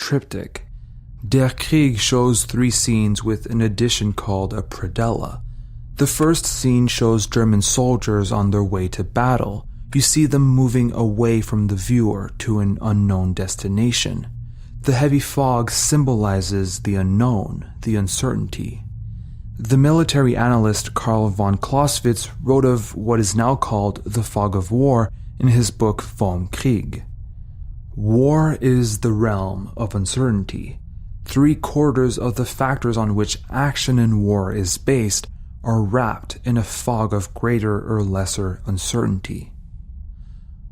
triptych. Der Krieg shows 3 scenes with an addition called a predella. The first scene shows German soldiers on their way to battle. You see them moving away from the viewer to an unknown destination. The heavy fog symbolizes the unknown, the uncertainty. The military analyst Karl von Clausewitz wrote of what is now called the fog of war in his book Vom Krieg. War is the realm of uncertainty. 3/4 of the factors on which action in war is based are wrapped in a fog of greater or lesser uncertainty.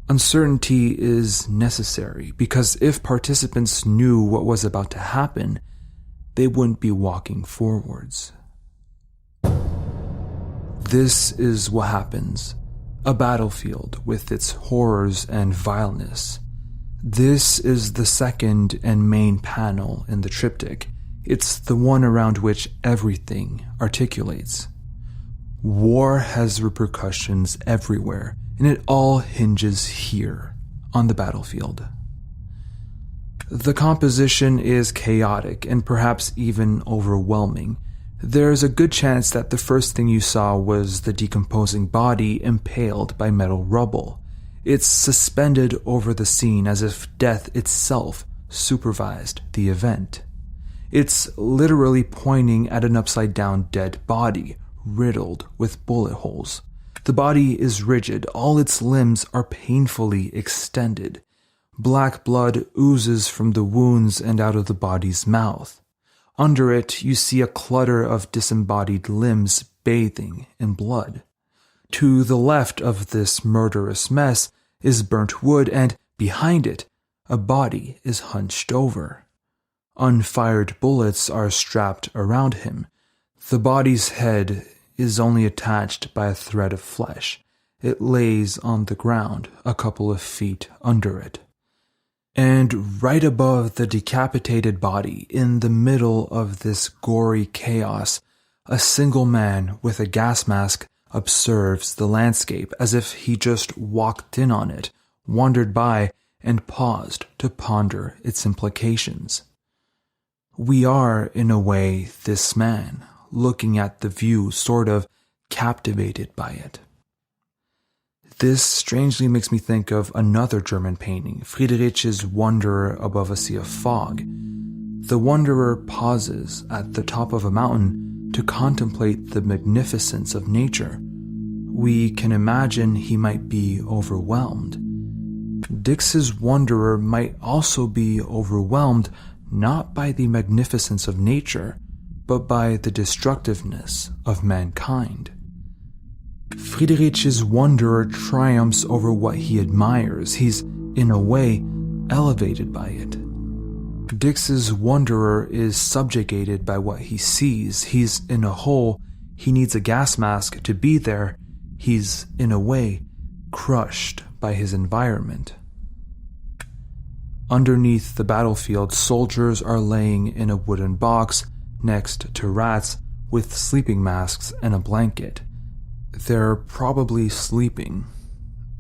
Uncertainty is necessary because if participants knew what was about to happen, they wouldn't be walking forwards. This is what happens. A battlefield with its horrors and vileness. This is the second and main panel in the triptych. It's the one around which everything articulates. War has repercussions everywhere, and it all hinges here, on the battlefield. The composition is chaotic and perhaps even overwhelming. There's a good chance that the first thing you saw was the decomposing body impaled by metal rubble. It's suspended over the scene as if death itself supervised the event. It's literally pointing at an upside-down dead body, riddled with bullet holes. The body is rigid, all its limbs are painfully extended. Black blood oozes from the wounds and out of the body's mouth. Under it, you see a clutter of disembodied limbs bathing in blood. To the left of this murderous mess is burnt wood, and behind it, a body is hunched over. Unfired bullets are strapped around him. The body's head is only attached by a thread of flesh. It lays on the ground a couple of feet under it. And right above the decapitated body, in the middle of this gory chaos, a single man with a gas mask observes the landscape as if he just walked in on it, wandered by, and paused to ponder its implications. We are, in a way, this man, looking at the view, sort of captivated by it. This strangely makes me think of another German painting, Friedrich's Wanderer Above a Sea of Fog. The wanderer pauses at the top of a mountain to contemplate the magnificence of nature. We can imagine he might be overwhelmed. Dix's wanderer might also be overwhelmed not by the magnificence of nature, but by the destructiveness of mankind. Friedrich's wanderer triumphs over what he admires. He's, in a way, elevated by it. Dix's wanderer is subjugated by what he sees. He's in a hole. He needs a gas mask to be there. He's, in a way, crushed by his environment. Underneath the battlefield, soldiers are laying in a wooden box next to rats with sleeping masks and a blanket. They're probably sleeping,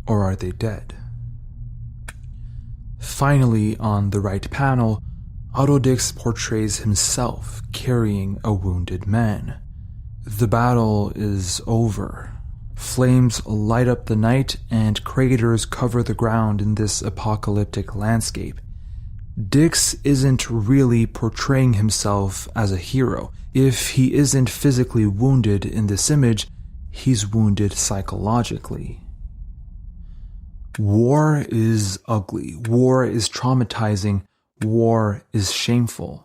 or are they dead? Finally, on the right panel, Otto Dix portrays himself carrying a wounded man. The battle is over. Flames light up the night and craters cover the ground in this apocalyptic landscape. Dix isn't really portraying himself as a hero. If he isn't physically wounded in this image, he's wounded psychologically. War is ugly. War is traumatizing. War is shameful.